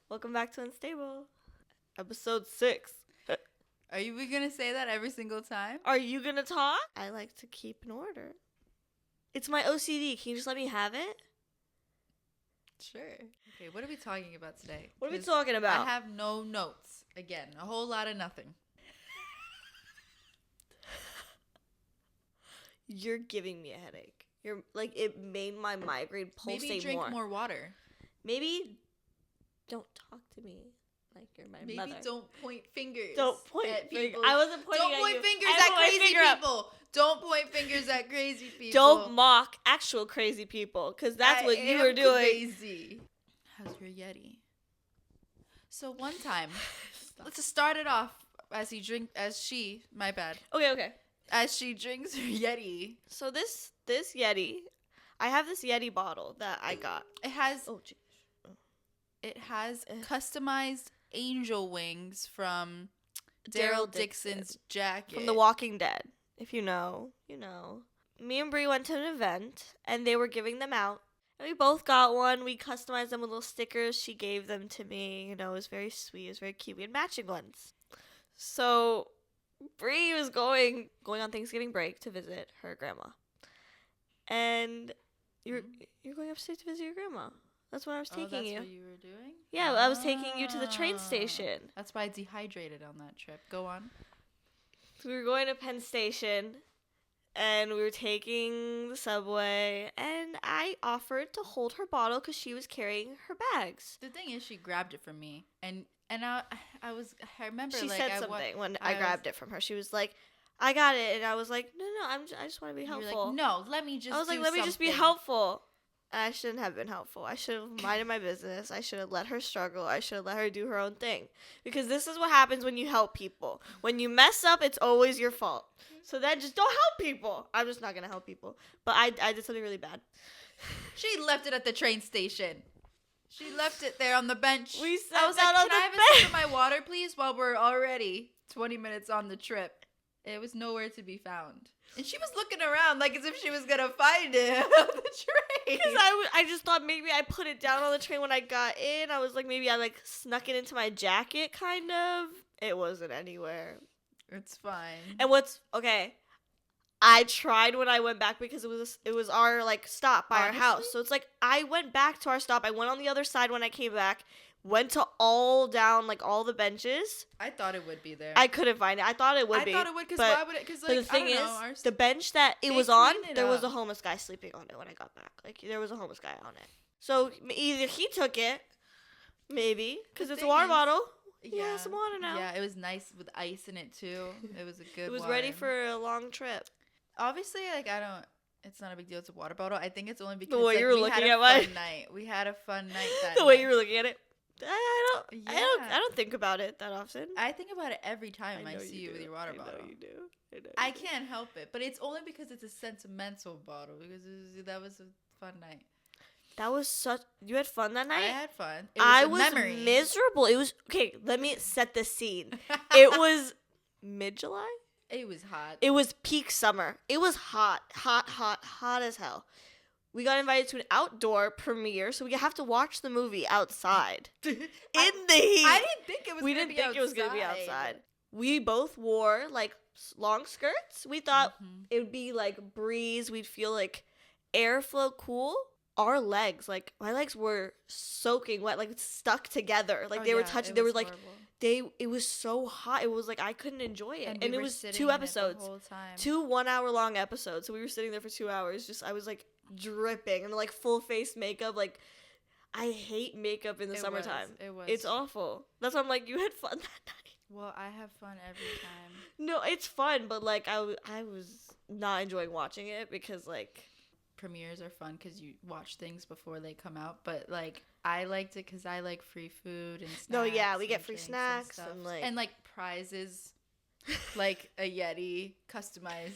Welcome back to Unstable, episode 6. Are you gonna say that every single time? Are you gonna talk? I like to keep an order. It's my OCD. Can you just let me have it? Sure. Okay, what are we talking about today? What are we talking about? I have no notes. Again, a whole lot of nothing. You're giving me a headache. You're like, it made my migraine pulsate more. Maybe drink more water. Maybe don't talk to me like you're my mother. Maybe don't point fingers. Don't point at fingers. people. I wasn't pointing Don't at point you. fingers I at put my crazy finger up. people. Don't point fingers at crazy people. Don't mock actual crazy people, because that's what you were doing. Crazy. How's your Yeti? So one time, let's just start it off as she drinks her Yeti. So this Yeti, I have this Yeti bottle that I got. It has Oh, geez. It has customized angel wings from Daryl Dixon's jacket. From The Walking Dead. If you know, you know. Me and Brie went to an event, and they were giving them out. And we both got one. We customized them with little stickers. She gave them to me. You know, it was very sweet. It was very cute. We had matching ones. So Brie was going on Thanksgiving break to visit her grandma. And you're going upstate to visit your grandma. That's when I was taking you. That's what you were doing? Yeah, I was taking you to the train station. That's why I dehydrated on that trip. Go on. So we were going to Penn Station, and we were taking the subway, and I offered to hold her bottle because she was carrying her bags. The thing is, she grabbed it from me, and I remember she like said something when I grabbed it from her. She was like, "I got it," and I was like, "No, I just want to be helpful." You were like, "No, let me just." I was like, "Let me just be helpful." And I shouldn't have been helpful. I should have minded my business. I should have let her struggle. I should have let her do her own thing. Because this is what happens when you help people. When you mess up, it's always your fault. So then just don't help people. I'm just not going to help people. But I did something really bad. She left it at the train station. She left it there on the bench. We sat I was like, down on "Can I have the a sip of bench." my water, please?" While we're already 20 minutes on the trip. It was nowhere to be found. And she was looking around like as if she was going to find it on the train. Because I just thought maybe I put it down on the train when I got in. I was like, maybe I snuck it into my jacket, kind of. It wasn't anywhere. It's fine. And I tried when I went back because it was our stop by our house. So it's like I went back to our stop. I went on the other side when I came back. Went to all the benches. I thought it would be there. I couldn't find it. I thought it would be. I thought it would because why would it? Because the thing is, the bench that it was on, there was a homeless guy sleeping on it when I got back. Like there was a homeless guy on it. So either he took it, maybe because it's a water bottle. Yeah, some water now. Yeah, it was nice with ice in it too. It was a good. It was ready for a long trip. Obviously, it's not a big deal. It's a water bottle. I think it's only because the way you were looking at we had a fun night that the night. way you were looking at it. I don't think about it that often. I think about it every time I see you with your water bottle. I know you do. I can't help it, but it's only because it's a sentimental bottle. Because that was a fun night. That was you had fun that night? I had fun. I was miserable. It was okay. Let me set the scene. It was mid-July. It was hot. It was peak summer. It was hot as hell. We got invited to an outdoor premiere, so we have to watch the movie outside in the heat. I didn't think it was. We didn't think it was gonna be outside. We both wore long skirts. We thought it would be breeze. We'd feel airflow cool. Our legs, my legs were soaking wet, stuck together. They were touching. They were horrible. It was so hot. It was I couldn't enjoy it. And it was 2 episodes. The whole time. 2 1-hour long episodes. So we were sitting there for 2 hours. I was dripping and full face makeup. I hate makeup in the summertime. It was. It's awful. That's why I'm you had fun that night. Well, I have fun every time. No, it's fun, but I was not enjoying watching it because premieres are fun because you watch things before they come out, but I liked it because I like free food and snacks. No, yeah, we get free snacks and prizes, like a Yeti customized.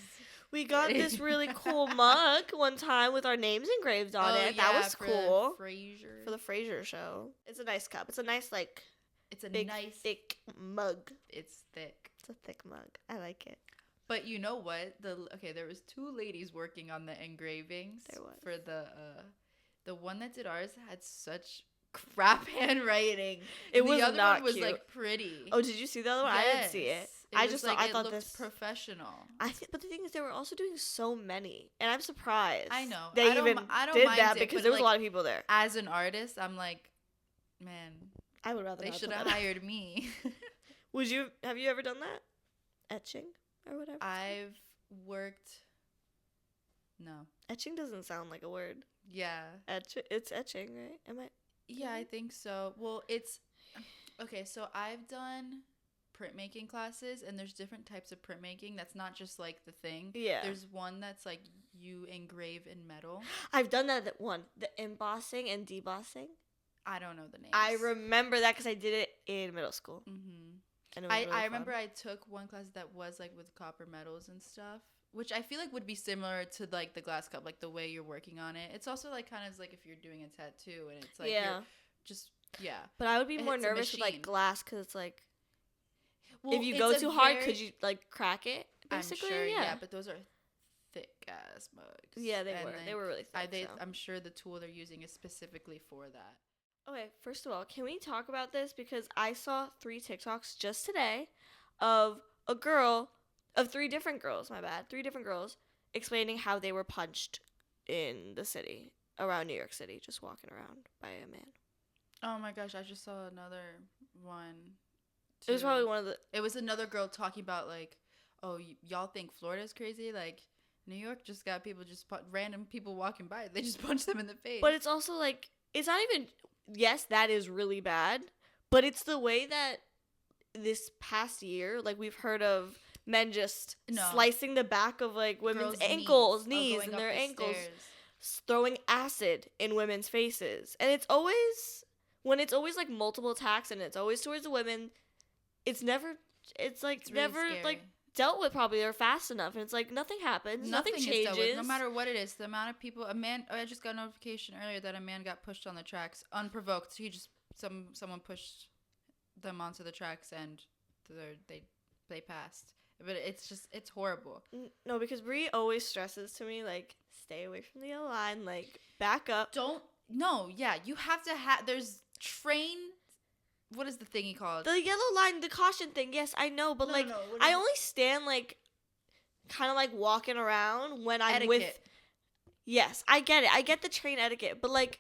We got this really cool mug one time with our names engraved on it. Yeah, that was cool. For the Frasier show. It's a nice cup. It's a nice it's a big, nice thick mug. It's thick. It's a thick mug. I like it. But you know what? There was 2 ladies working on the engravings. There was. For the one that did ours had such crap handwriting. It The was other not one was cute. like pretty. Oh, did you see the other one? I didn't see it. I was just like thought, I it thought looked this. professional. But the thing is, they were also doing so many, and I'm surprised. I know. They I don't even did mind that it, because but there was like, a lot of people there. as an artist, I'm like, man, I would rather they not should put have that up. hired me. Have you ever done that? Etching or whatever? I've worked. No. Etching doesn't sound like a word. Yeah. It's etching, right? Am I? Yeah, I think so. Well, it's okay. So I've done printmaking classes, and there's different types of printmaking. That's not just like the thing. Yeah. There's one that's like you engrave in metal. I've done that one, the embossing and debossing. I don't know the names. I remember that because I did it in middle school. Mm-hmm. And it was really I fun. remember I took one class that was like with copper metals and stuff, which I feel like would be similar to like the glass cup, like the way you're working on it. It's also like kind of like if you're doing a tattoo, and it's like you're just But I would be And more it's a nervous with like machine. glass because it's like, well, if you it's go a too hard, very- could you like crack it? Basically, I'm sure, yeah. but those are thick ass mugs. Yeah, they And were. then They were really thick. So. I'm sure the tool they're using is specifically for that. Okay, first of all, can we talk about this? Because I saw 3 TikToks just today of three different girls, 3 different girls explaining how they were punched in the city, around New York City, just walking around by a man. Oh my gosh, I just saw another one. It was probably one of the... It was another girl talking about like, oh, y'all think Florida's crazy? Like, New York just got people random people walking by. They just punch them in the face. But it's also like, it's not even... Yes, that is really bad, but it's the way that this past year, like, we've heard of men just slicing the back of like women's ankles, knees, and their ankles, throwing acid in women's faces. And it's always like multiple attacks, and it's always towards the women. It's never really scary. like dealt with probably or fast enough, and it's like nothing happens, nothing changes. Is dealt with, no matter what it is. The amount of people, I just got a notification earlier that a man got pushed on the tracks unprovoked. He just someone pushed them onto the tracks, and they passed. But it's horrible. No, because Brie always stresses to me like, stay away from the yellow line, like back up. You have to have. There's train. What is the thingy called? The yellow line, the caution thing. Yes, I know, but I only stand like, kind of like walking around when I'm with. Yes, I get it. I get the train etiquette, but like,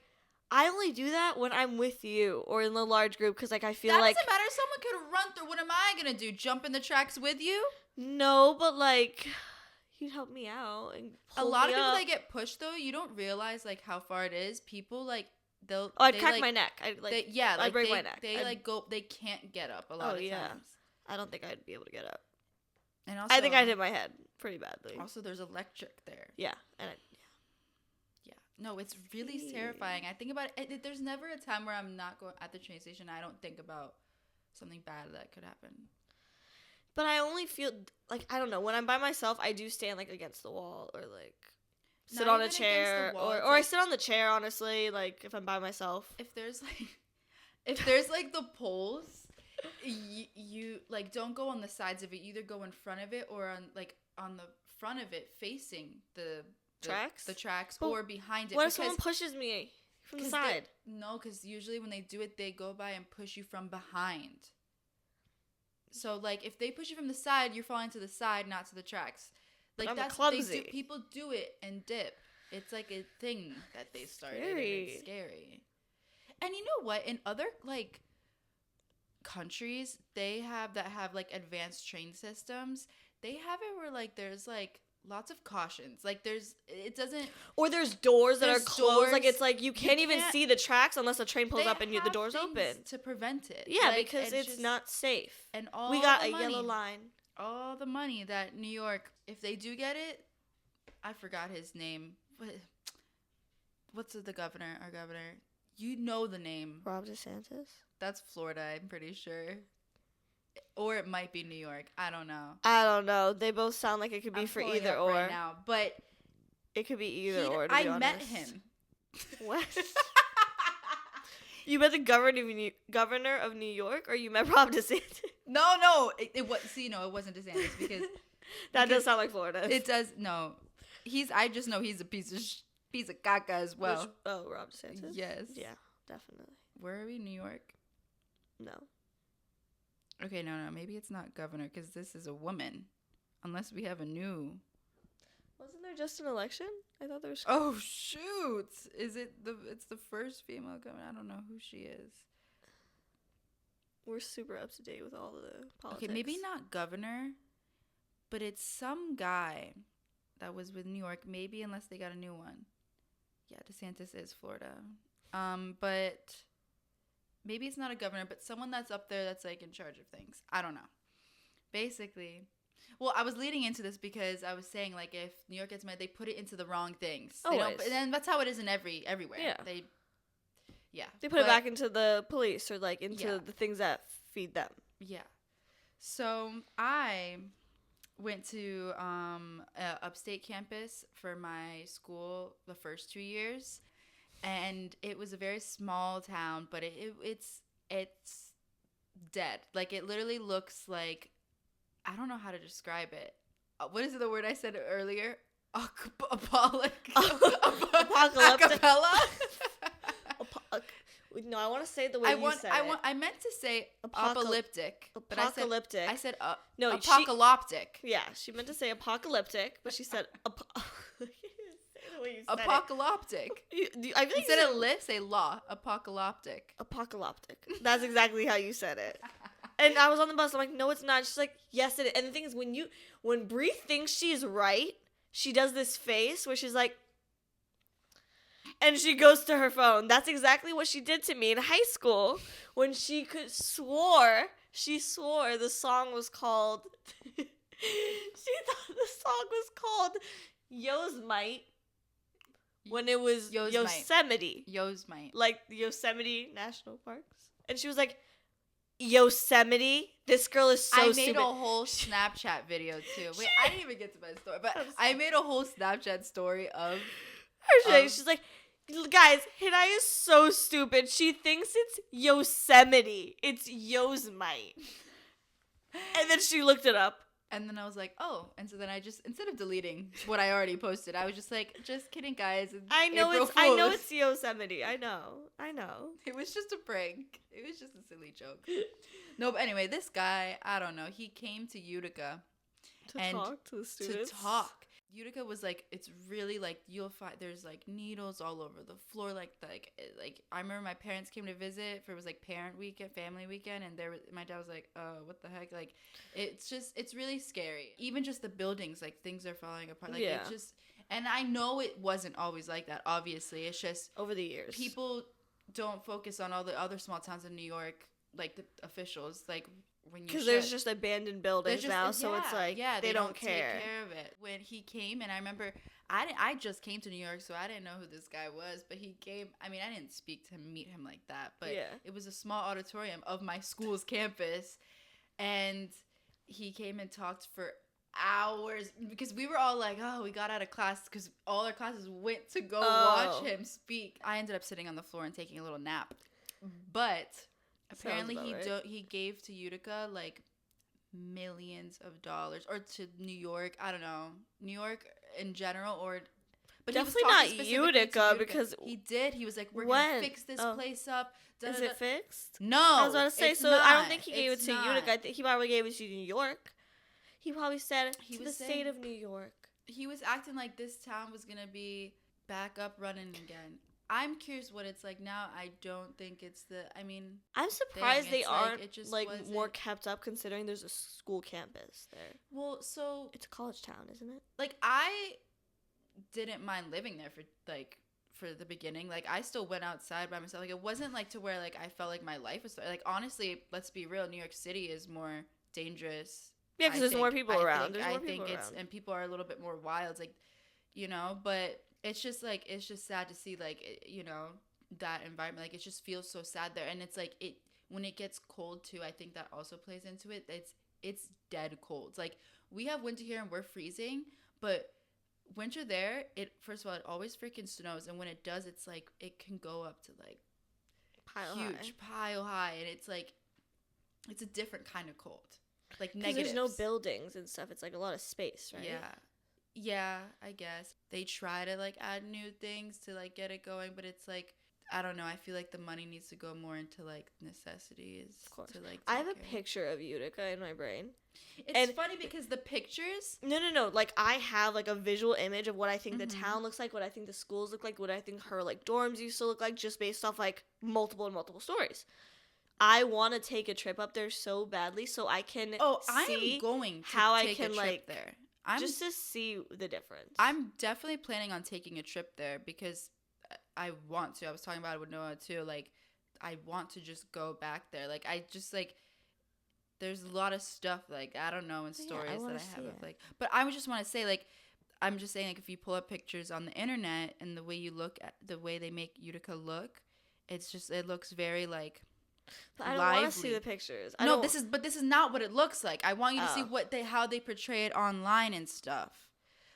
I only do that when I'm with you or in the large group because like I feel like that doesn't matter. Someone could run through. What am I gonna do? Jump in the tracks with you? No, but like, you'd help me out. And a lot of people that get pushed though, you don't realize like how far it is. People like. I'd crack my neck. I'd break my neck. They can't get up a lot of times. I don't think I'd be able to get up. And also, I think I'd hit my head pretty badly. Also, there's electric there. Yeah, No, it's really terrifying. I think about it. There's never a time where I'm not going at the train station. I don't think about something bad that could happen. But I only feel like, I don't know, when I'm by myself, I do stand like against the wall or like sit on a chair or I sit on the chair, honestly, like if I'm by myself. If there's like the poles, you like don't go on the sides of it. You either go in front of it or on the front of it facing the tracks but or behind it. What if someone pushes me from the side? No, because usually when they do it, they go by and push you from behind. So like if they push you from the side, you're falling to the side, not to the tracks. Like I'm that's clumsy. People do it and dip. It's like a thing that they started. And it's scary. And you know what? In other like countries, they have like advanced train systems. They have it where like there's like lots of cautions. Like there's doors that are closed. Like it's like you can't even see the tracks unless a train pulls up and the door's open to prevent it. Yeah, like, because it's not safe. And all we got the a money, yellow line. All the money that New York, if they do get it, I forgot his name. What's the governor? Our governor. You know the name. Ron DeSantis. That's Florida, I'm pretty sure. Or it might be New York. I don't know. They both sound like it could be for pulling either up or. Right now, but it could be either or. To I be honest. met him. What? You met the governor of New York, or you met Rob DeSantis? No. It was. See, no, it wasn't DeSantis because does sound like Florida. It does. No, I just know he's a piece of caca as well. Rob DeSantis. Yes. Yeah, definitely. Where are we? New York? No. Okay, no. Maybe it's not governor because this is a woman. Unless we have a new. Wasn't there just an election? I thought there was. Oh shoot! Is it the? It's the first female governor. I don't know who she is. We're super up to date with all the politics. Okay, maybe not governor, but it's some guy that was with New York. Maybe unless they got a new one. Yeah, DeSantis is Florida. But maybe it's not a governor, but someone that's up there that's like in charge of things. I don't know. Basically, well, I was leading into this because I was saying like if New York gets mad, they put it into the wrong things. Always. And then that's how it is in everywhere. Yeah. They put it back into the police or like into the things that feed them. Yeah. So I went to upstate campus for my school the first 2 years, and it was a very small town, but it's dead. Like it literally looks like, I don't know how to describe it. What is the word I said earlier? Apocalyptic. Acapella. No, I want to say it the way you said it. I meant to say apocalyptic. Apocalyptic. I said no, apocalyptic. She meant to say apocalyptic, but she said say the way you said apocalyptic. It. I feel like Instead of lift, say law. Apocalyptic. Apocalyptic. That's exactly how you said it. And I was on the bus. I'm like, no, it's not. She's like, yes, it is. And the thing is, when Bree thinks she's right, she does this face where she's like, and she goes to her phone. That's exactly what she did to me in high school when she swore the song was called, she thought the song was called Yosemite when it was Yosemite. Yosemite. Like the Yosemite National Parks. And she was like, Yosemite? This girl is so stupid. I made a whole Snapchat video too. Wait, I didn't even get to my story, but I made a whole Snapchat story of her. She's like, guys, Hidaya is so stupid. She thinks it's Yosemite. It's Yosemite. And then she looked it up. And then I was like, oh. And so then I just, instead of deleting what I already posted, I was just like, just kidding, guys. I know it's Yosemite. I know. It was just a prank. It was just a silly joke. No, but anyway, this guy, I don't know. He came to Utica to talk to the students. Utica was like, it's really like, you'll find there's like needles all over the floor. Like I remember my parents came to visit for, it was like parent weekend, family weekend, and my dad was like, what the heck? Like, it's really scary. Even just the buildings, like things are falling apart. Like it's just, and I know it wasn't always like that. Obviously, it's just over the years, people don't focus on all the other small towns in New York, like the officials, like. Because there's just abandoned buildings now, so it's like they don't care. Take care of it. When he came, and I remember I just came to New York, so I didn't know who this guy was, but he came. I mean, I didn't meet him like that, but it was a small auditorium of my school's campus, and he came and talked for hours because we were all like, oh, we got out of class because all our classes went to go watch him speak. I ended up sitting on the floor and taking a little nap, but. Apparently, he gave to Utica like millions of dollars, or to New York. I don't know, New York in general, but definitely not Utica because he did. He was like, "We're gonna fix this place up." Is it fixed? No, I was about to say. So I don't think he gave it to Utica. I think he probably gave it to New York. He probably said to the state of New York. He was acting like this town was gonna be back up running again. I'm curious what it's like now. I don't think it's I'm surprised they aren't more kept up considering there's a school campus there. Well, so it's a college town, isn't it? Like, I didn't mind living there for the beginning. Like, I still went outside by myself. Like, it wasn't like to where like I felt like my life was like, honestly, let's be real, New York City is more dangerous. Yeah, because there's more people around. And people are a little bit more wild, like, but it's just sad to see, like, that environment. Like, it just feels so sad there. And it's like, when it gets cold too, I think that also plays into it. It's dead cold. It's like, we have winter here and we're freezing, but winter there, first of all, it always freaking snows. And when it does, it's like, it can go up to like pile high. And it's like, it's a different kind of cold. Like, negatives. There's no buildings and stuff. It's like a lot of space, right? Yeah, I guess. They try to, like, add new things to, like, get it going, but it's like, I don't know. I feel like the money needs to go more into like necessities. Of course. To like. I have a care. picture of Utica in my brain. It's funny because the pictures. No. Like I have like a visual image of what I think the town looks like, what I think the schools look like, what I think her like dorms used to look like, just based off like multiple stories. I want to take a trip up there so badly, so I can see I am going to how take I can a trip like there. just to see the difference. I'm definitely planning on taking a trip there because I want to. I was talking about it with Noah too. Like, I want to just go back there. Like, I just like. There's a lot of stuff like I don't know in stories that I have of like. But I would just want to say like, I'm just saying like if you pull up pictures on the internet and the way you look at the way they make Utica look, it's just it looks very like. But I don't want to see the pictures. This is not what it looks like. I want you to see how they portray it online and stuff.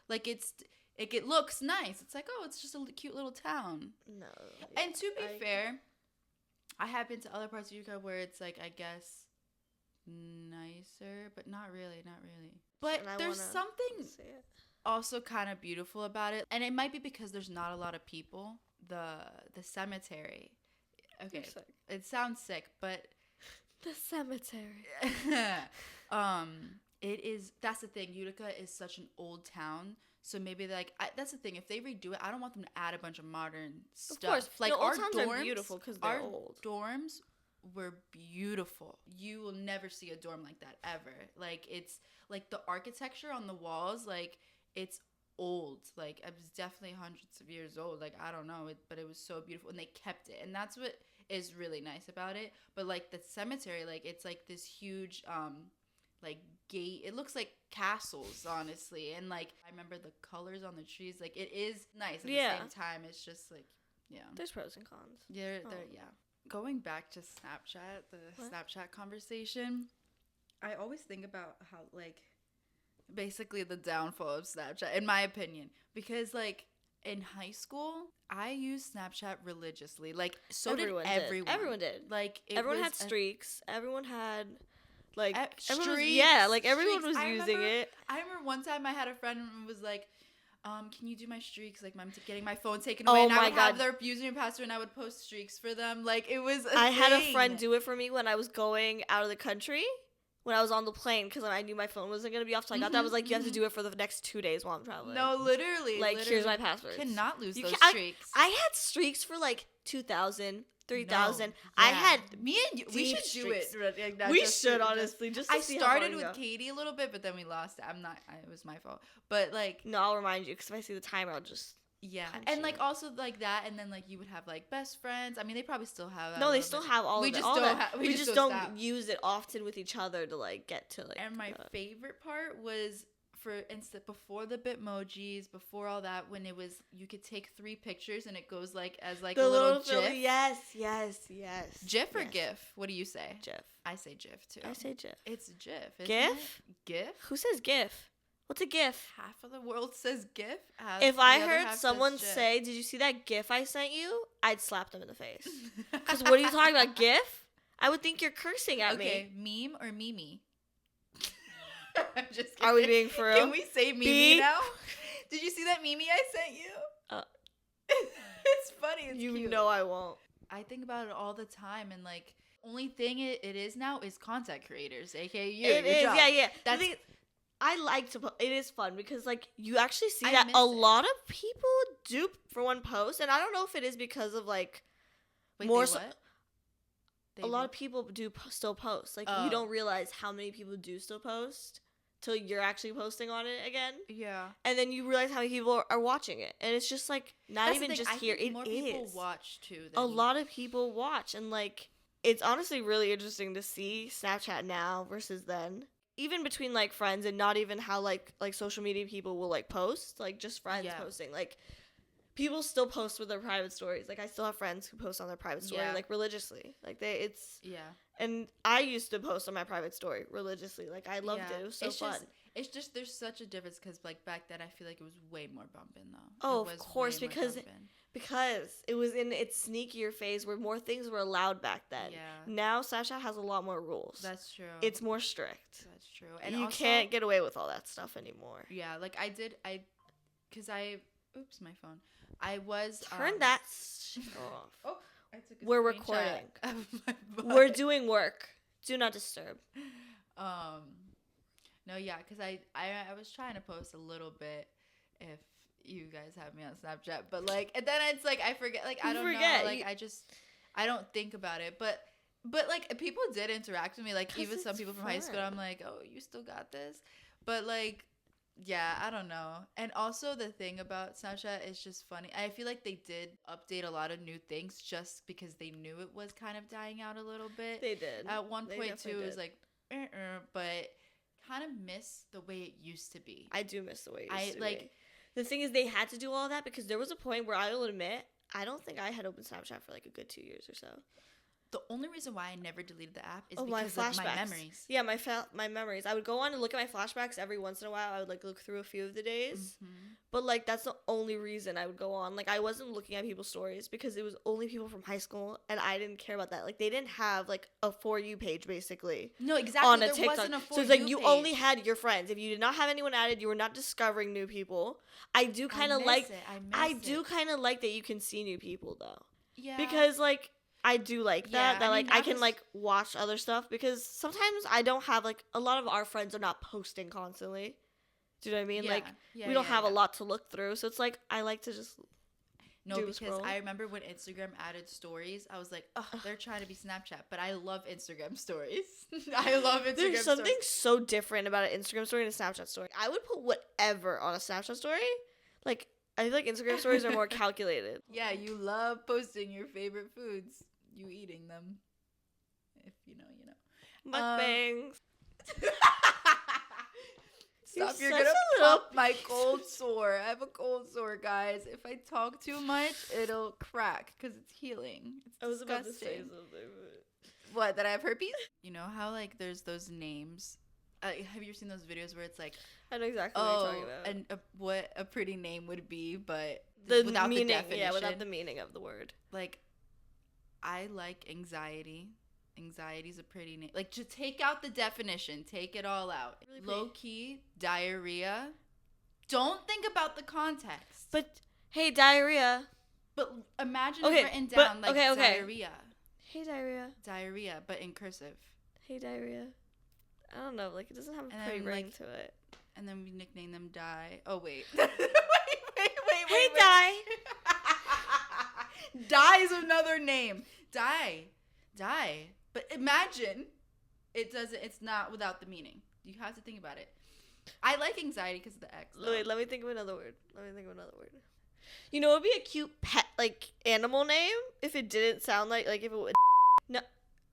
Like it looks nice. It's like, oh, it's just a cute little town. No. Yeah, and to be fair, I have been to other parts of Utica where it's like I guess nicer, but not really. But there's something also kind of beautiful about it, and it might be because there's not a lot of people. The cemetery. Okay, it sounds sick, but the cemetery. It is. That's the thing. Utica is such an old town, so maybe that's the thing. If they redo it, I don't want them to add a bunch of modern stuff. Of course, like our dorms are beautiful because they're old. Dorms were beautiful. You will never see a dorm like that ever. Like it's like the architecture on the walls, like it's old. Like it was definitely hundreds of years old. Like I don't know, but it was so beautiful, and they kept it, and that's what is really nice about it. But like the cemetery, like it's like this huge like gate. It looks like castles, honestly, and like I remember the colors on the trees. Like it is nice at the same time. It's just like there's pros and cons. Yeah. Going back to Snapchat, Snapchat conversation, I always think about how, like, basically the downfall of Snapchat, in my opinion. Because, like, in high school, I used Snapchat religiously. Like, so did everyone. Everyone did. Like, everyone had streaks. Everyone had, like, streaks. Everyone was using it. I remember one time I had a friend who was like, can you do my streaks? Like, I'm getting my phone taken away, and I would have their username and password, and I would post streaks for them. Like, it was I had a friend do it for me when I was going out of the country, when I was on the plane, because I knew my phone wasn't going to be off, so I got that. I was like, you have to do it for the next 2 days while I'm traveling. No, literally. Like, here's my password. Cannot lose those streaks. I had streaks for, like, 2,000. 3,000. I had me and you. We should do it. We should honestly. Just to see started with Katie a little bit, but then we lost it. It was my fault. But like, no, I'll remind you because if I see the timer, I'll just and like also like that, and then like you would have like best friends. I mean, they probably still have that. No, they still have all. We of just all don't. We just don't use it often with each other to like get to like. And my favorite part was. Before the Bitmojis, before all that, when it was you could take 3 pictures and it goes like as like the a little GIF. Yes. GIF or GIF? What do you say? GIF. I say GIF too. I say GIF. It's GIF. GIF? GIF? Who says GIF? What's a GIF? Half of the world says GIF. If I heard someone say, "Did you see that GIF I sent you?" I'd slap them in the face. Because what are you talking about, GIF? I would think you're cursing at me. Okay, meme or Mimi? I'm just kidding. Are we being for real? Can we say Mimi now? Did you see that Mimi I sent you? It's funny. It's cute. You know I won't. I think about it all the time, and like, only thing it is now is content creators, aka you. It is, job. yeah. That's. I like to. It is fun because like you actually see that a lot of people do for one post, and I don't know if it is because of like more. A lot of people do still post. Like you don't realize how many people do still post till you're actually posting on it again. Yeah. And then you realize how many people are watching it, and it's just like not That's even just I here. Think more people watch too. A lot of people watch, and like it's honestly really interesting to see Snapchat now versus then. Even between like friends, and not even how like social media people will like post, like just friends posting like. People still post with their private stories. Like I still have friends who post on their private story like religiously. Like and I used to post on my private story religiously. Like I loved it. It was so fun. It's just there's such a difference because like back then I feel like it was way more bumping though. Oh, of course, because it was in its sneakier phase where more things were allowed back then. Yeah. Now Snapchat has a lot more rules. That's true. It's more strict. That's true. And you also, can't get away with all that stuff anymore. Yeah, like oops, my phone. I was Turn that shit off. Oh, I took a We're screenshot recording. of my butt. We're doing work. Do not disturb. No, yeah, because I was trying to post a little bit if you guys have me on Snapchat, but like, and then it's like I forget, like I don't know, like I don't think about it, but like people did interact with me, like even some people from high school. I'm like, oh, you still got this, but like, yeah, I don't know. And also the thing about Snapchat is just funny. I feel like they did update a lot of new things just because they knew it was kind of dying out a little bit. They did. At one point too, it was like, but kind of miss the way it used to be. I do miss the way it used to be. The thing is, they had to do all that because there was a point where I will admit, I don't think I had opened Snapchat for like a good 2 years or so. The only reason why I never deleted the app is because of my memories. Yeah, my memories. I would go on and look at my flashbacks every once in a while. I would like look through a few of the days. Mm-hmm. But like that's the only reason I would go on. Like I wasn't looking at people's stories because it was only people from high school and I didn't care about that. Like they didn't have like a For You page basically. No, exactly. On a TikTok. Wasn't a For You. So it's like you only had your friends. If you did not have anyone added, you were not discovering new people. I do kind of like that you can see new people though. Yeah. Because like I do like that. Yeah, I can like watch other stuff because sometimes I don't have like a lot of our friends are not posting constantly. Do you know what I mean? Yeah, we don't have a lot to look through, so it's like I like to just because I remember when Instagram added stories, I was like, oh, they're trying to be Snapchat, but I love Instagram stories. I love Instagram stories. There's something so different about an Instagram story and a Snapchat story. I would put whatever on a Snapchat story. Like I feel like Instagram stories are more calculated. Yeah, you love posting your favorite foods. You eating them. If you know, you know. Mukbangs. Stop, you're gonna pop my cold sore. I have a cold sore, guys. If I talk too much, it'll crack because it's healing. It's I was disgusting. About to say something. But... What, that I have herpes? You know how like there's those names? Have you seen those videos where it's like, I know exactly what you're talking about. And what a pretty name would be, but without the definition. Yeah, without the meaning of the word. Like, I like anxiety. Anxiety's a pretty name. Like, just take out the definition. Take it all out. Really low key, diarrhea. Don't think about the context. But, hey, diarrhea. But imagine it written down like diarrhea. Hey, diarrhea. Diarrhea, but in cursive. Hey, diarrhea. I don't know. Like, it doesn't have a pretty ring to it. And then we nickname them Di. Oh, wait. wait. Hey, Di. Di is another name. Die. But imagine it's not without the meaning. You have to think about it. I like anxiety because of the X. Though. Wait, let me think of another word. You know, it would be a cute pet, like, animal name if it didn't sound like if it would. No.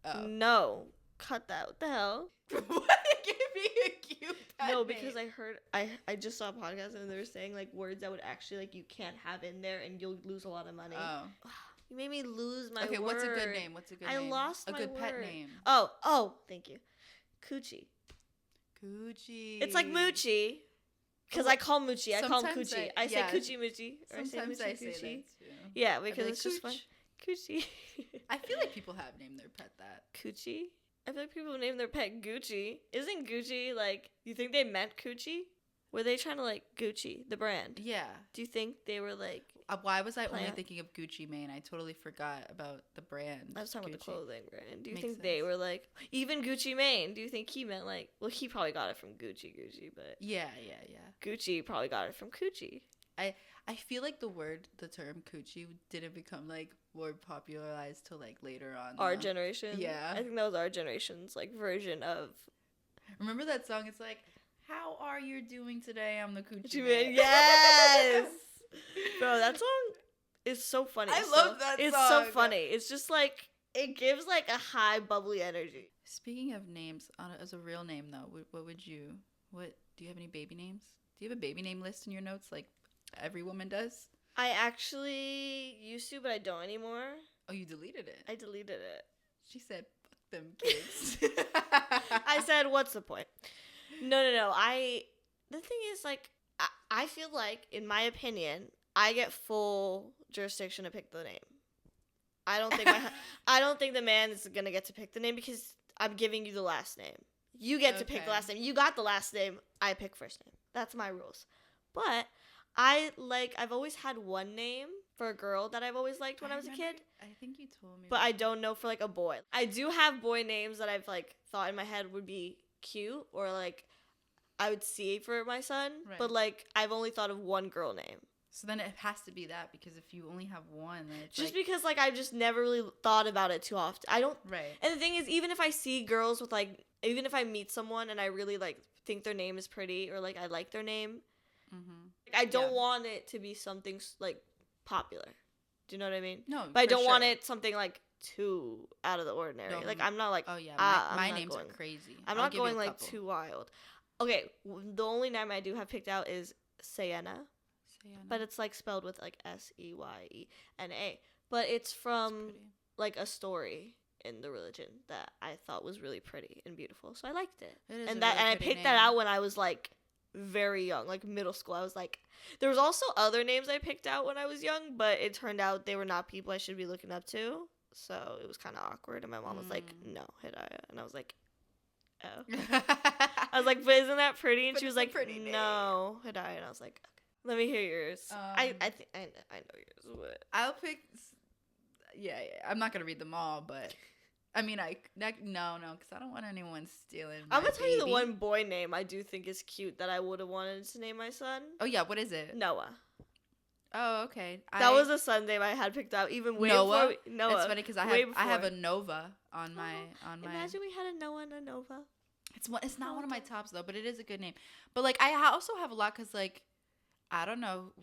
Oh. No. Cut that. What the hell? What? Give me a cute pet No, because name. I just saw a podcast and they were saying, like, words that would actually, like, you can't have in there and you'll lose a lot of money. Oh. You made me lose my word. Okay, what's a good name? I lost my word. A good pet name. Oh, thank you. Coochie. It's like Moochie. Because I call Moochie. I call him Coochie. I say Coochie Moochie. Or sometimes I say that too. Yeah, because it's just fun. Coochie. I feel like people have named their pet that. Coochie? I feel like people name their pet Gucci. Isn't Gucci, like, you think they meant Coochie? Were they trying to, like, Gucci, the brand? Yeah. Do you think they were, like... why was I only thinking of Gucci Mane? I totally forgot about the brand. I was talking about the clothing brand. Do you Makes think sense. they were, like... Even Gucci Mane, do you think he meant, like... Well, he probably got it from Gucci, but... Yeah. Gucci probably got it from Coochie. I feel like the term Coochie didn't become, like, more popularized till, like, later on. Our generation? Yeah. I think that was our generation's, like, version of... Remember that song? It's like... How are you doing today? I'm the Coochie Man. Yes! Bro, that song is so funny. I love that song. It's so funny. It's just like, it gives like a high bubbly energy. Speaking of names, as a real name though, do you have any baby names? Do you have a baby name list in your notes like every woman does? I actually used to, but I don't anymore. Oh, you deleted it? I deleted it. She said, fuck them kids. I said, what's the point? No. The thing is, like, I feel like, in my opinion, I get full jurisdiction to pick the name. I don't think the man is gonna get to pick the name because I'm giving you the last name. You get to pick the last name. You got the last name. I pick first name. That's my rules. But I've always had one name for a girl that I've always liked when I was a kid. I think you told me. But I don't know for like a boy. I do have boy names that I've like thought in my head would be cute or like I would see for my son. Right. But like I've only thought of one girl name. So then it has to be that, because if you only have one, then it's just like, because like I just never really thought about it too often. I don't. right. And the thing is, even if I see girls with like, even if I meet someone and I really like think their name is pretty or like I like their name, like, I don't want it to be something like popular. Do you know what I mean? No, but I don't want sure. it something like too out of the ordinary. No. Like I'm not like, Oh yeah, I'm my not names going, are crazy. I'm I'll not give you going a like couple. too wild. Okay, the only name I do have picked out is Sienna. But it's like spelled with like Seyeena. But it's from like a story in the religion that I thought was really pretty and beautiful. So I liked it. It is And a that really and I pretty picked that name. out when I was like very young, like middle school. I was like, there was also other names I picked out when I was young, but it turned out they were not people I should be looking up to. So it was kind of awkward. And my mom was like, no, Hidaya. And I was like, oh. I was like, but isn't that pretty? And But she was it's a like, pretty name. no, Hidaya. And I was like, okay. Let me hear yours. I think I know yours. But I'll pick. Yeah, I'm not gonna read them all, but I mean, no, because I don't want anyone stealing. I'm gonna tell you the one boy name I do think is cute that I would have wanted to name my son. Oh yeah, what is it? Noah. Oh okay. That was a son name I had picked out even way Noah. before Noah. It's funny because I have a Nova on my. Imagine we had a Noah and a Nova. It's not one of my tops though, but it is a good name. But like I also have a lot because like I don't know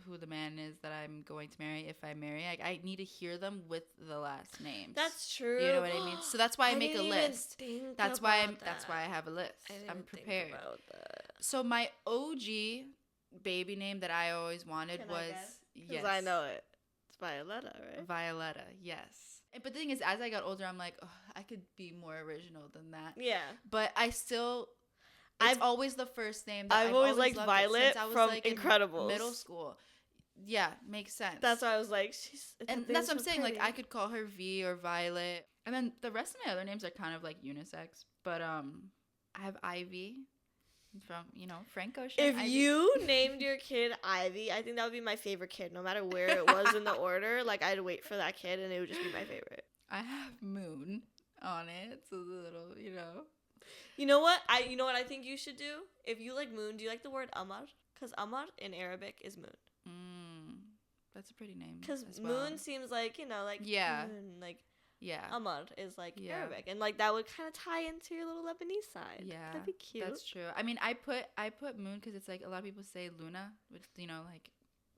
who the man is that I'm going to marry if I marry. I need to hear them with the last names. That's true. You know what I mean? So that's why I make a list. That's why I have a list. I'm prepared. Think about that. So my OG baby name that I always wanted was because I know it. It's Violetta, right? Violetta, yes. But the thing is, as I got older, I'm like, oh, I could be more original than that. Yeah. But I still. It's always the first name that I've always liked Violet from like Incredibles. Middle school. Yeah, makes sense. That's why I was like, and that's what I'm saying. Like, I could call her V or Violet. And then the rest of my other names are kind of like unisex. But I have Ivy from, Frank Ocean. If Ivy. you named your kid Ivy, I think that would be my favorite kid. No matter where it was in the order, like, I'd wait for that kid and it would just be my favorite. I have Moon on it. It's a little, You know what I think you should do? If you like moon, do you like the word Amar? Because Amar in Arabic is moon. That's a pretty name. Because moon seems like, like moon, like Amar is like Arabic. And like that would kind of tie into your little Lebanese side. Yeah. That'd be cute. That's true. I mean, I put moon because it's like a lot of people say Luna, which, like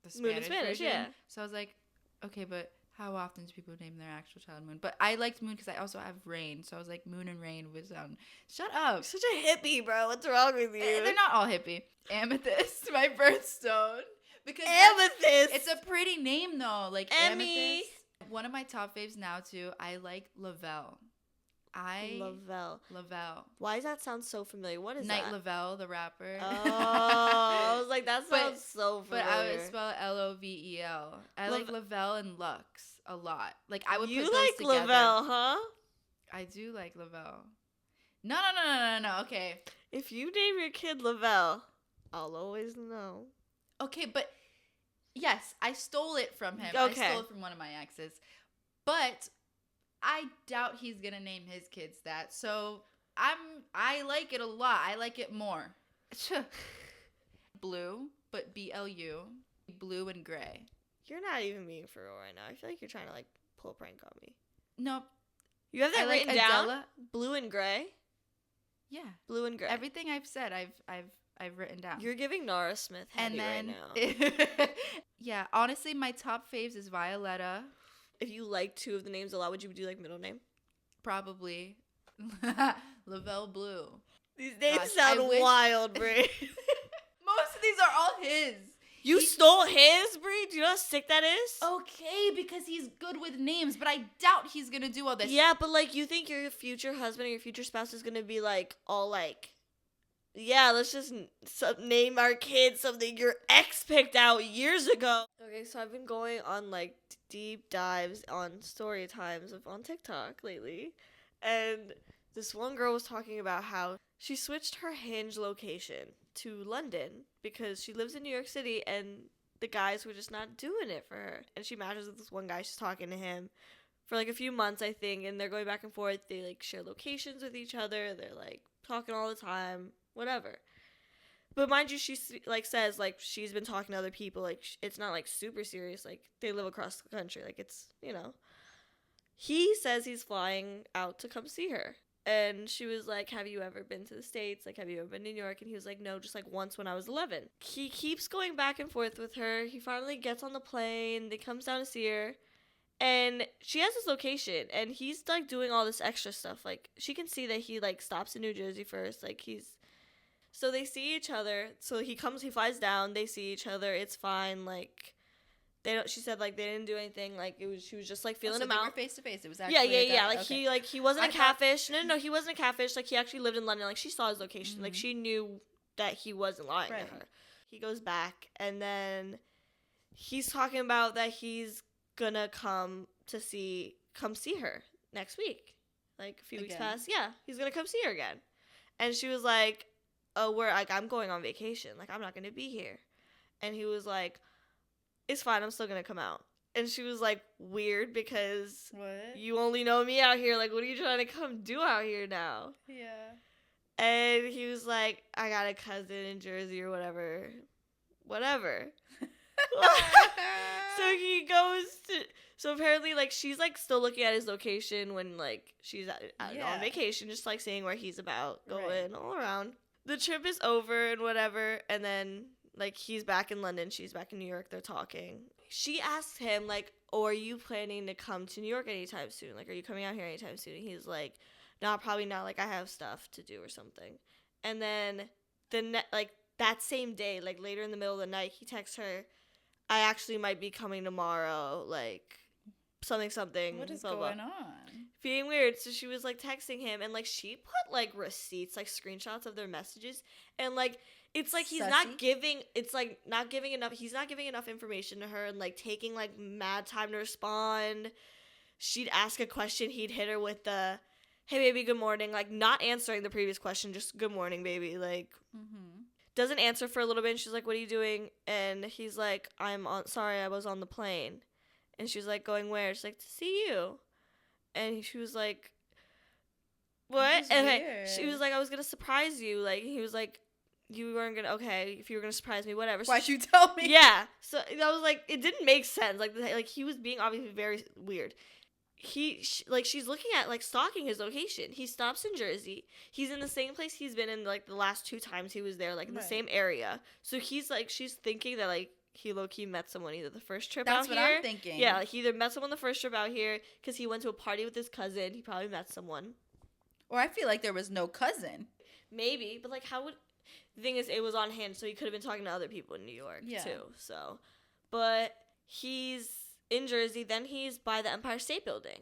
the Spanish moon in Spanish, version. yeah. So I was like, okay, but how often do people name their actual child Moon? But I liked Moon because I also have Rain. So I was like, Moon and Rain would sound. Shut up. You're such a hippie, bro. What's wrong with you? They're not all hippie. Amethyst, my birthstone. Because Amethyst. It's a pretty name though. Like Emmy. Amethyst. One of my top faves now too. I like Lavelle. Lavelle. Why does that sound so familiar? What is Night that? Lavelle, the rapper. Oh, I was like, that sounds so familiar. But I would spell Lovel. I like Lavelle and Lux a lot. Like I would you put those like together. Lavelle, huh? I do like Lavelle. No. Okay. If you name your kid Lavelle, I'll always know. Okay, but yes, I stole it from him. Okay. I stole it from one of my exes. But I doubt he's gonna name his kids that. So I like it a lot. I like it more. Blue, but BLU. Blue and gray. You're not even being for real right now. I feel like you're trying to like pull a prank on me. No. You have that like written down? Adela. Blue and gray? Yeah. Blue and gray. Everything I've said, I've written down. You're giving Nara Smith heavy right now. Yeah, honestly, my top faves is Violetta. If you like two of the names a lot, would you do like middle name? Probably. Lavelle Blue. These names sound wild, Brie. Most of these are all his. You stole his, Brie? Do you know how sick that is? Okay, because he's good with names, but I doubt he's gonna do all this. Yeah, but like, you think your future husband or your future spouse is gonna be like, all like, yeah, let's just name our kid something your ex picked out years ago. Okay, so I've been going on like deep dives on story times on TikTok lately, and this one girl was talking about how she switched her Hinge location to London because she lives in New York City and the guys were just not doing it for her. And she matches with this one guy. She's talking to him for like a few months, I think, and they're going back and forth. They like share locations with each other. They're like talking all the time, whatever. But mind you, she like says like she's been talking to other people. Like it's not like super serious. Like they live across the country. Like it's, you know. He says he's flying out to come see her. And she was like, have you ever been to the States? Like, have you ever been to New York? And he was like, no, just like once when I was 11. He keeps going back and forth with her. He finally gets on the plane. They comes down to see her. And she has his location. And he's like doing all this extra stuff. Like, she can see that he like stops in New Jersey first. Like, he's. So they see each other. So he flies down. They see each other. It's fine. Like, they don't. She said like they didn't do anything. Like she was just like feeling him out. Face to face. It was actually yeah. Okay. He wasn't a catfish. No, he wasn't a catfish. Like he actually lived in London. Like she saw his location. Like she knew that he wasn't lying to her. He goes back and then he's talking about that he's gonna come see her next week. Like a few weeks past. Yeah, he's gonna come see her again. And she was like, "Oh, I'm going on vacation. Like I'm not gonna be here." And he was like, it's fine, I'm still gonna come out. And she was like, weird, because you only know me out here. Like, what are you trying to come do out here now? Yeah. And he was like, I got a cousin in Jersey or whatever. So he goes to. So apparently, like, she's like still looking at his location when like she's on vacation, just like seeing where he's about, going all around. The trip is over and whatever, and then. Like, he's back in London, she's back in New York, they're talking. She asks him, like, oh, are you planning to come to New York anytime soon? Like, are you coming out here anytime soon? And he's like, no, probably not. Like, I have stuff to do or something. And then, that same day, like, later in the middle of the night, he texts her, I actually might be coming tomorrow, like, something. What is blah, going blah. on? Being weird. So she was, like, texting him, and, like, she put, like, receipts, like, screenshots of their messages, and, like, it's like he's not giving enough information to her and like taking like mad time to respond. She'd ask a question, he'd hit her with the hey baby, good morning, like not answering the previous question, just good morning baby, like doesn't answer for a little bit, and she's like, what are you doing? And he's like, I was on the plane. And she's like, going where? She's like, to see you. And she was like, what? And she was like, I was gonna surprise you. Like he was like, you weren't gonna, okay, if you were gonna surprise me, whatever. Why'd you tell me? Yeah. So I was like, it didn't make sense. Like he was being obviously very weird. She's looking at, like, stalking his location. He stops in Jersey. He's in the same place he's been in, like, the last 2 times he was there, like, in the same area. So he's, like, she's thinking that, like, he low-key met someone either the first trip out here. That's what I'm thinking. Yeah, like, he either met someone the first trip out here because he went to a party with his cousin. He probably met someone. Or I feel like there was no cousin. Maybe, but, like, how would... The thing is, it was on Hinge, so he could have been talking to other people in New York, too. So, but he's in Jersey, then he's by the Empire State Building.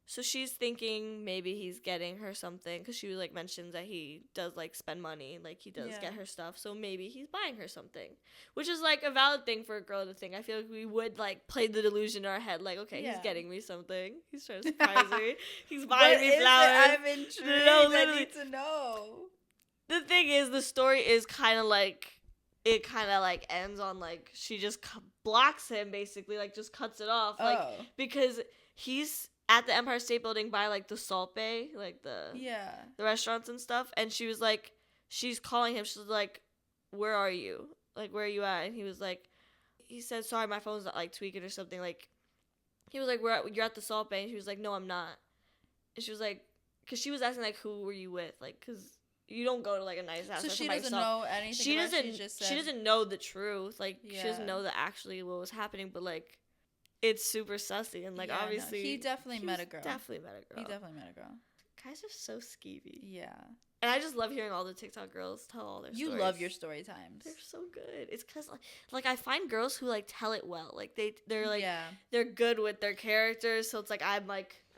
So she's thinking maybe he's getting her something, because she, like, mentions that he does, like, spend money, like, he does get her stuff, so maybe he's buying her something, which is, like, a valid thing for a girl to think. I feel like we would, like, play the delusion in our head, like, okay, he's getting me something, he's trying to surprise me, he's buying me flowers. I'm intrigued. I need to know. The thing is, the story is kind of like, it kind of like ends on like, she just blocks him basically, like just cuts it off. Like, because he's at the Empire State Building by like the Salt Bay, like the restaurants and stuff. And she was like, she's calling him. She's like, where are you? Like, where are you at? And he was like, he said, sorry, my phone's not like tweaking or something. Like, he was like, you're at the Salt Bay. And she was like, no, I'm not. And she was like, because she was asking like, who were you with? Like, because you don't go to like a nice house. So she doesn't know anything. She doesn't know the truth. Like she doesn't know that actually what was happening. But like, it's super sussy, and like obviously he definitely met a girl. Definitely met a girl. He definitely met a girl. Guys are so skeevy. Yeah. And I just love hearing all the TikTok girls tell all their stories. You love your story times. They're so good. It's because like I find girls who like tell it well. Like they're like they're good with their characters. So it's like I'm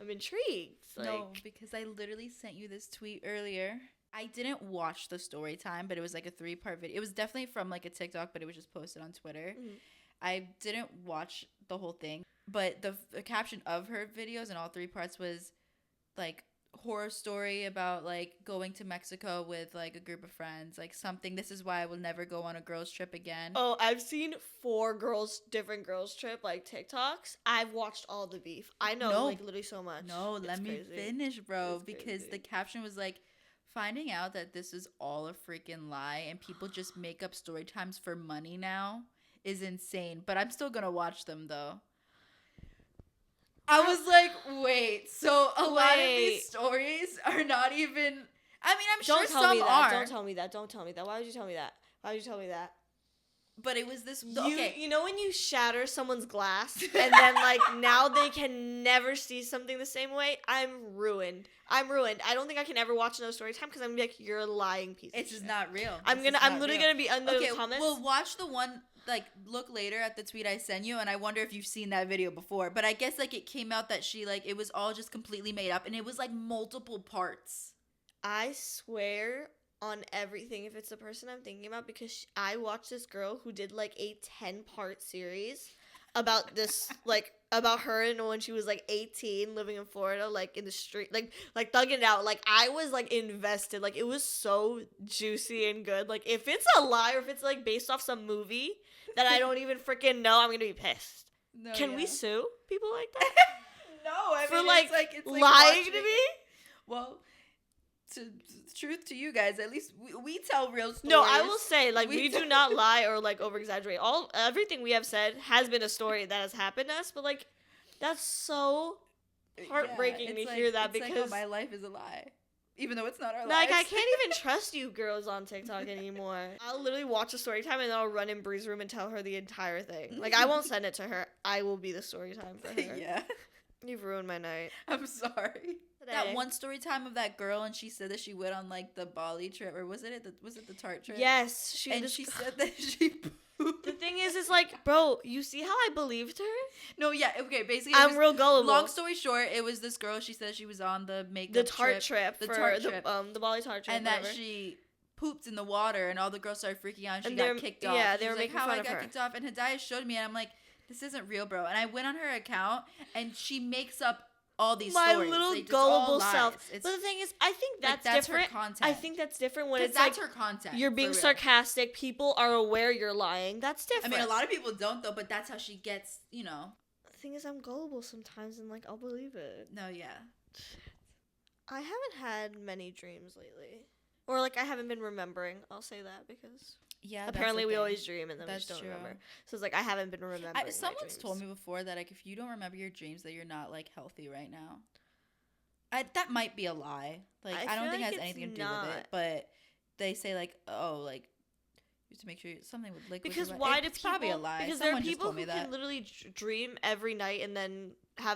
intrigued. Like, no, because I literally sent you this tweet earlier. I didn't watch the story time, but it was like a 3-part video. It was definitely from like a TikTok, but it was just posted on Twitter. Mm-hmm. I didn't watch the whole thing, but the caption of her videos in all 3 parts was like, horror story about like going to Mexico with like a group of friends, like something. This is why I will never go on a girls trip again. Oh, I've seen 4 different girls trip like TikToks. I've watched all the beef. I know No, like literally so much. no, It's let me crazy. finish, bro, It's because the crazy. caption was like, finding out that this is all a freaking lie and people just make up story times for money now is insane. But I'm still gonna watch them though. I was like, wait, so a lot of these stories are not even. I mean, I'm sure Don't tell some me that. are. Don't tell me that. Don't tell me that. Why would you tell me that? Why would you tell me that? But it was this. You Okay. you know when you shatter someone's glass and then like now they can never see something the same way? I'm ruined. I'm ruined. I don't think I can ever watch another story time because I'm gonna be like, you're a lying piece. It's of just shit. not real. I'm literally gonna be under the comments. Well, watch the one. Like, look later at the tweet I sent you, and I wonder if you've seen that video before. But I guess like it came out that she like it was all just completely made up, and it was like multiple parts. I swear on everything if it's the person I'm thinking about because I watched this girl who did like a 10-part series about this like about her and when she was like 18 living in Florida like in the street like thugging it out. Like I was like invested. Like it was so juicy and good. Like if it's a lie or if it's like based off some movie that I don't even freaking know, I'm going to be pissed. No, Can we sue people like that? No, I For mean like, it's like lying watching. to me? Well, to truth to you guys, at least we tell real stories. No, I will say, like, we tell- do not lie or, like, over-exaggerate. Everything we have said has been a story that has happened to us, but, like, that's so heartbreaking to hear that it's because... like, oh, my life is a lie. Even though it's not our like, lives. I can't even trust you girls on TikTok anymore. I'll literally watch a story time and then I'll run in Bree's room and tell her the entire thing. Like, I won't send it to her. I will be the story time for her. Yeah. You've ruined my night. I'm sorry. Today. That one story time of that girl, and she said that she went on like the Bali trip, or was it the Tart trip? Yes, she said that she pooped. The thing is like, bro, you see how I believed her? No, yeah, okay. Basically, I'm real gullible. Long story short, it was this girl. She said she was on the makeup the Tart trip, the Bali Tart trip, and whatever. that she pooped in the water, and all the girls started freaking out. And she And got kicked off. Yeah, she they were was making like, how fun I of got her. kicked off, and Hidaya showed me, and I'm like, this isn't real, bro. And I went on her account, and she makes up all these my stories. little Just gullible all lies. self. But the thing is, I think that's different. Her content. I think that's different when it's that's like her content. you're being sarcastic. People are aware you're lying. That's different. I mean, a lot of people don't though, but that's how she gets. You know. The thing is, I'm gullible sometimes, and like I'll believe it. No, yeah. I haven't had many dreams lately, or like I haven't been remembering. I'll say that because. Yeah, apparently we always dream and then we just don't true. remember. So it's like I haven't been remembering. Someone's told me before that like if you don't remember your dreams that you're not like healthy right now. That might be a lie. Like I don't think it has anything to do with it. But they say like like just to make sure something would like because why do people? Probably a lie. Because there are people who can literally dream every night and then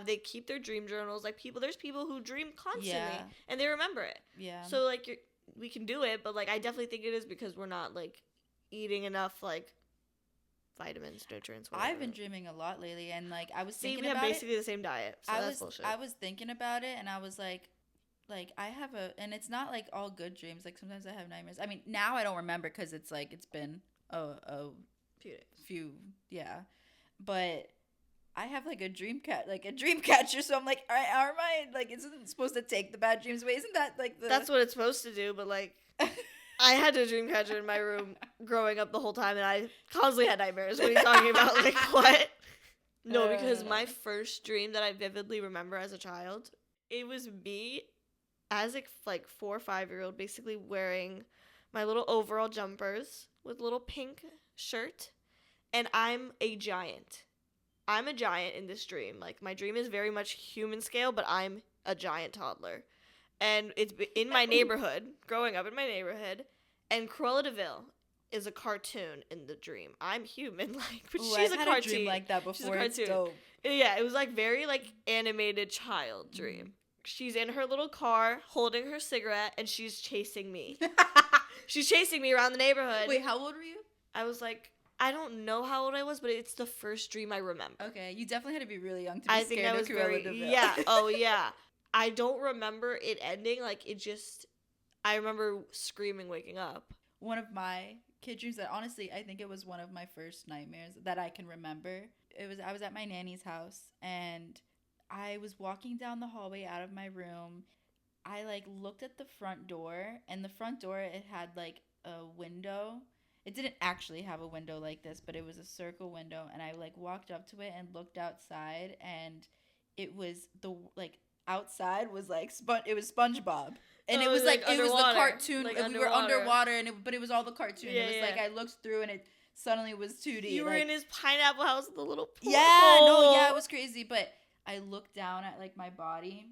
they keep their dream journals. Like there's people who dream constantly and they remember it. Yeah. So like we can do it, but like I definitely think it is because we're not like eating enough like vitamins, nutrients. Whatever. I've been dreaming a lot lately, and like I was thinking we have about basically the same diet. So that's bullshit. I was thinking about it, and I was like I have and it's not like all good dreams. Like sometimes I have nightmares. I mean, now I don't remember because it's like it's been a few yeah, but I have like a dream catcher. So I'm like, aren't I like isn't it supposed to take the bad dreams away? Isn't that like that's what it's supposed to do? But like. I had a dream catcher in my room growing up the whole time, and I constantly had nightmares. What are you talking about? Like, what? No, because my first dream that I vividly remember as a child, it was me as a, like 4 or 5-year-old basically wearing my little overall jumpers with a little pink shirt, and I'm a giant. I'm a giant in this dream. Like, my dream is very much human scale, but I'm a giant toddler. And it's in my neighborhood, growing up in my neighborhood, and Cruella de Vil is a cartoon in the dream. I'm human, like, but she's I've a had cartoon. A dream like that before. She's a cartoon. It's dope. Yeah, it was like very like animated child dream. She's in her little car holding her cigarette, and she's chasing me. She's chasing me around the neighborhood. Wait, how old were you? I was like, I don't know how old I was, but it's the first dream I remember. Okay, you definitely had to be really young to be scared of Cruella de Vil. Yeah. Oh yeah. I don't remember it ending. Like, it just... I remember screaming waking up. One of my kid dreams that, honestly, I think it was one of my first nightmares that I can remember. I was at my nanny's house, and I was walking down the hallway out of my room. I like looked at the front door, and the front door, it had like a window. It didn't actually have a window like this, but it was a circle window, and I like walked up to it and looked outside, and it was the like outside was like it was SpongeBob. And it was like it was the cartoon. Like we were underwater, and but it was all the cartoon. Yeah, it was like I looked through, and it suddenly was 2D. You were in his pineapple house with the little pool. Yeah, no, yeah, it was crazy. But I looked down at like my body,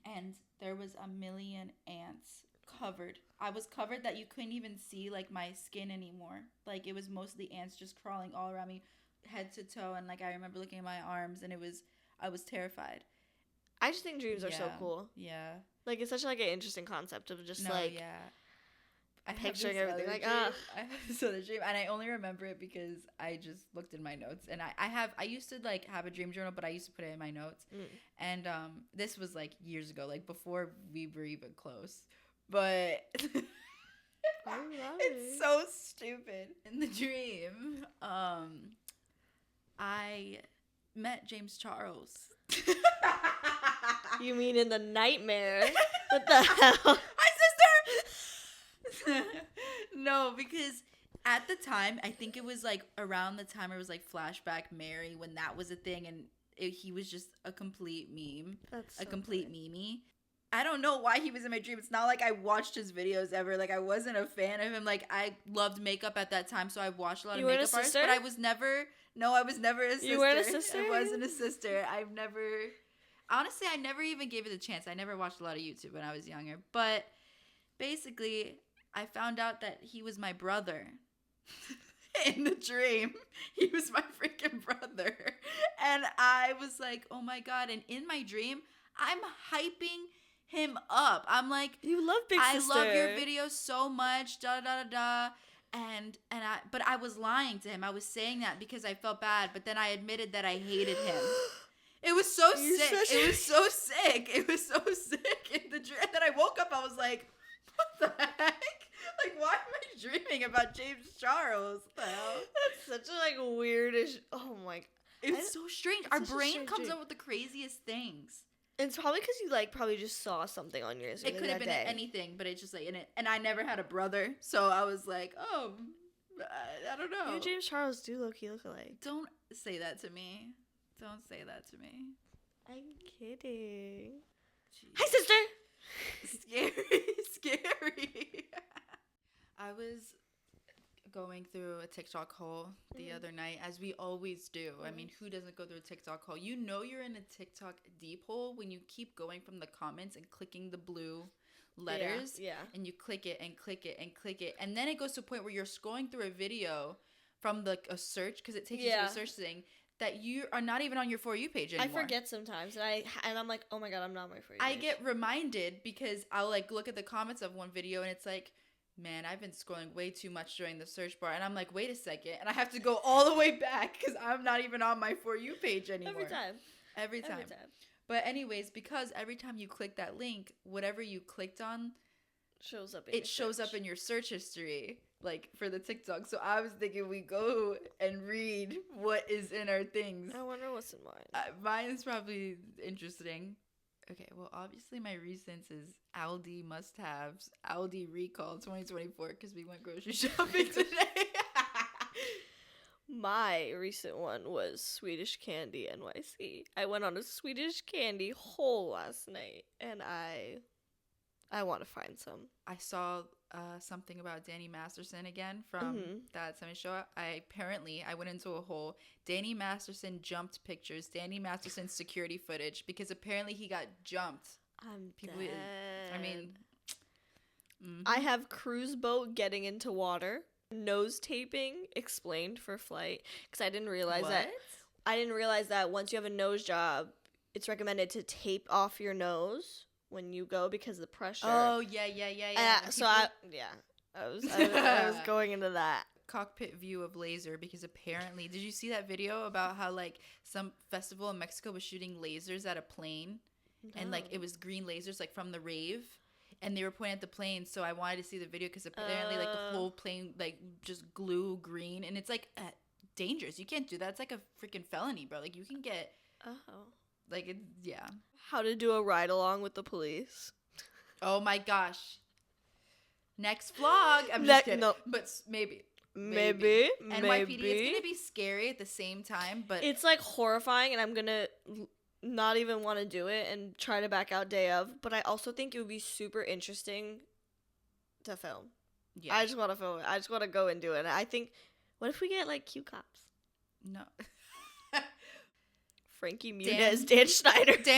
and there was a million ants covered. I was covered that you couldn't even see like my skin anymore. Like it was mostly ants just crawling all around me, head to toe. And like I remember looking at my arms, and I was terrified. I just think dreams are so cool. Yeah. Like, it's such, like, an interesting concept of just, picturing everything. Like, I have this other dream, and I only remember it because I just looked in my notes. And I used to, like, have a dream journal, but I used to put it in my notes. And this was, like, years ago, like, before we were even close. But it's so stupid. In the dream, I met James Charles. You mean in the nightmare? What the hell? Hi, sister! No, because at the time, I think it was like around the time it was like Flashback Mary when that was a thing, and he was just a complete meme. That's so a complete meme. I don't know why he was in my dream. It's not like I watched his videos ever. Like, I wasn't a fan of him. Like, I loved makeup at that time, so I watched a lot of makeup artists. But I was never a sister. You weren't a sister? I wasn't a sister. Honestly, I never even gave it a chance. I never watched a lot of YouTube when I was younger. But basically, I found out that he was my brother. In the dream, he was my freaking brother. And I was like, oh my God. And in my dream, I'm hyping him up. I'm like, you love Big Sister. I love your videos so much, da da da da. But I was lying to him. I was saying that because I felt bad, but then I admitted that I hated him. It was so sick. It was so sick. It was so sick in the dream. And then I woke up, I was like, what the heck? Like, why am I dreaming about James Charles? What the hell? That's such a, like, weirdish, oh my God. It's so strange. Our brain comes up with the craziest things. It's probably because you, like, probably just saw something on yours. It could have been anything, but it's just, like, in it. And I never had a brother, so I was like, oh, I don't know. You and James Charles do low-key look alike. Don't say that to me. Don't say that to me. I'm kidding. Jeez. Hi, sister! Scary. I was going through a TikTok hole the other night, as we always do. I mean, who doesn't go through a TikTok hole? You know you're in a TikTok deep hole when you keep going from the comments and clicking the blue letters. Yeah. And you click it and click it and click it. And then it goes to a point where you're scrolling through a video from a search, because it takes you to a search thing, that you are not even on your For You page anymore. I forget sometimes, and I'm like, oh my God, I'm not on my For You I page. get reminded because I'll like look at the comments of one video, and it's like, man, I've been scrolling way too much during the search bar, and I'm like, wait a second, and I have to go all the way back because I'm not even on my For You page anymore. Every time. But anyways, because every time you click that link, whatever you clicked on shows up in your search history, like for the TikTok. So I was thinking we go and read what is in our things. I wonder what's in mine. Mine is probably interesting. Okay, well, obviously my recents is Aldi must-haves, Aldi recall 2024, because we went grocery shopping today. My recent one was Swedish Candy NYC. I went on a Swedish Candy haul last night, and I want to find some. I saw something about Danny Masterson again from that 70 show. I went into a hole. Danny Masterson jumped pictures. Danny Masterson security footage, because apparently he got jumped. I'm dead. I mean, I have cruise boat getting into water. Nose taping explained for flight, because I didn't realize that. I didn't realize that once you have a nose job, it's recommended to tape off your nose when you go because of the pressure. Oh yeah. So I was going into that cockpit view of laser, because apparently, did you see that video about how like some festival in Mexico was shooting lasers at a plane, and like it was green lasers like from the rave, and they were pointing at the plane. So I wanted to see the video because apparently like the whole plane like just glue green, and it's like dangerous. You can't do that. It's like a freaking felony, bro. Like you can get like it, yeah. How to do a ride along with the police. Oh my gosh. Next vlog. I'm just kidding. No. But maybe. Maybe. NYPD. It's going to be scary at the same time, but it's like horrifying, and I'm going to not even want to do it and try to back out day of. But I also think it would be super interesting to film. Yeah. I just want to film it. I just want to go and do it. And I think, what if we get like cute cops? No. Frankie Muniz, Dan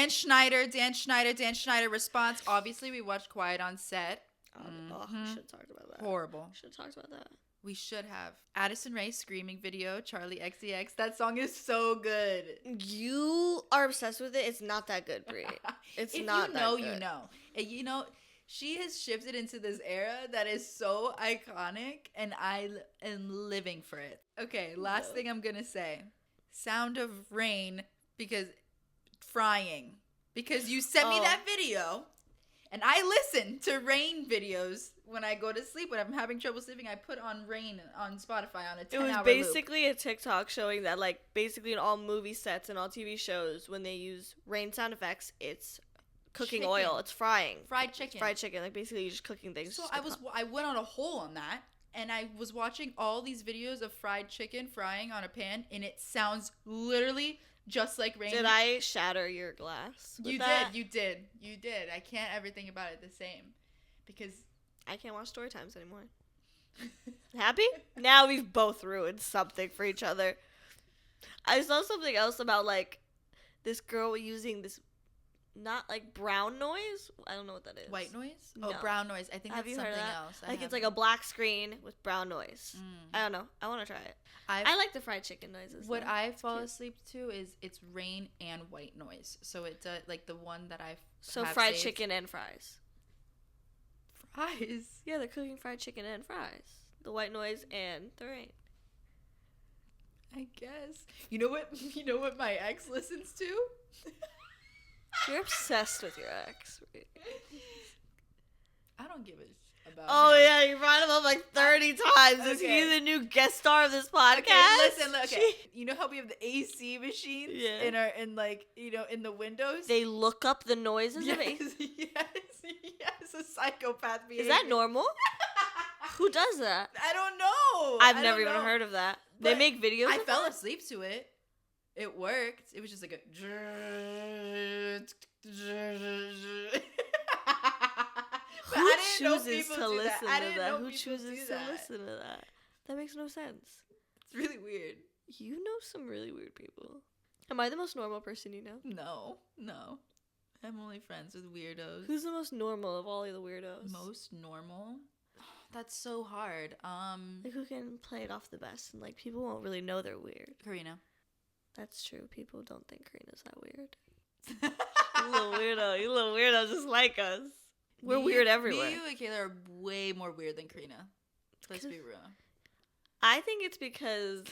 Schneider. Dan Schneider response. Obviously, we watched Quiet on Set. Oh, should have talked about that. Horrible. Should have talked about that. We should have. Addison Rae screaming video, Charlie XCX. That song is so good. You are obsessed with it. It's not that good, Brie. It's not that good. You know. And you know, she has shifted into this era that is so iconic, and I am living for it. Okay, last thing I'm going to say. Sound of Rain, because frying. Because you sent me that video. And I listen to Rain videos when I go to sleep. When I'm having trouble sleeping, I put on Rain on Spotify on a 10-hour loop. It was basically a TikTok showing that, like, basically in all movie sets and all TV shows, when they use rain sound effects, it's cooking oil. It's frying. Fried chicken. It's fried chicken. Like, basically you're just cooking things. So I went on a hole on that, and I was watching all these videos of fried chicken frying on a pan, and it sounds literally just like Rain. Did I shatter your glass? You did. I can't ever think about it the same. Because I can't watch story times anymore. Happy? Now we've both ruined something for each other. I saw something else about, like, this girl using this, not, like, brown noise? I don't know what that is. White noise? No. Oh, brown noise. I think that's something else. Like, it's like a black screen with brown noise. I don't know. I want to try it. I like the fried chicken noises. What I fall asleep to is it's rain and white noise. So it's like the one that I've So fried chicken and fries. Fries? Yeah, they're cooking fried chicken and fries. The white noise and the rain. I guess. You know what my ex listens to? You're obsessed with your ex. I don't give a about him. Yeah, you brought him up like 30 times. Okay. Is he the new guest star of this podcast? Okay, listen, okay. You know how we have the AC machines in the windows? They look up the noises of AC. Yes, a psychopath behavior. Is that normal? Who does that? I don't know. I've never even heard of that. But they make videos I fell asleep to it. It worked. It was just like a Who chooses to listen to that? Who chooses to listen to that? That makes no sense. It's really weird. You know some really weird people. Am I the most normal person you know? No. I'm only friends with weirdos. Who's the most normal of all of the weirdos? Most normal? That's so hard. Like, who can play it off the best? And, like, people won't really know they're weird. Karina. That's true. People don't think Karina's that weird. You little weirdo just like us. We're weird everywhere. Me, you, and Kayla are way more weird than Karina. Let's be real. I think it's because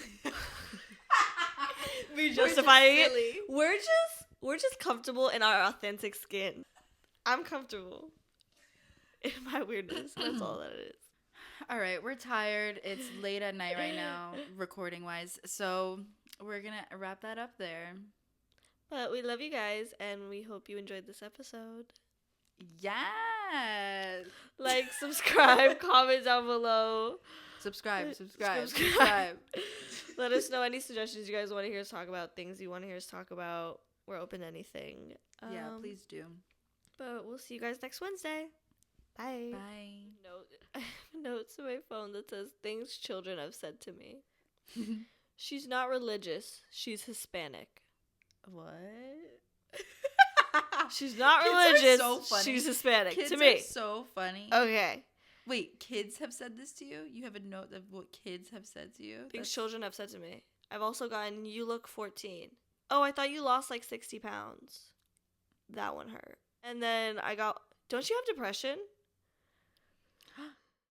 we justifying it. We're just comfortable in our authentic skin. I'm comfortable in my weirdness. That's all that it is. All right, we're tired. It's late at night right now, recording wise. So we're gonna wrap that up there. But we love you guys, and we hope you enjoyed this episode. Yes. Like, subscribe, comment down below. Subscribe. Let us know any suggestions you guys want to hear us talk about, things you want to hear us talk about. We're open to anything. Yeah, please do. But we'll see you guys next Wednesday. Bye. Bye. Notes to my phone that says things children have said to me. She's not religious. She's Hispanic. What? She's not religious. So funny. She's Hispanic. Kids to me. Are so funny. Okay. Wait, kids have said this to you? You have a note of what kids have said to you? Things children have said to me. I've also gotten, you look 14. Oh, I thought you lost like 60 pounds. That one hurt. And then I got, don't you have depression?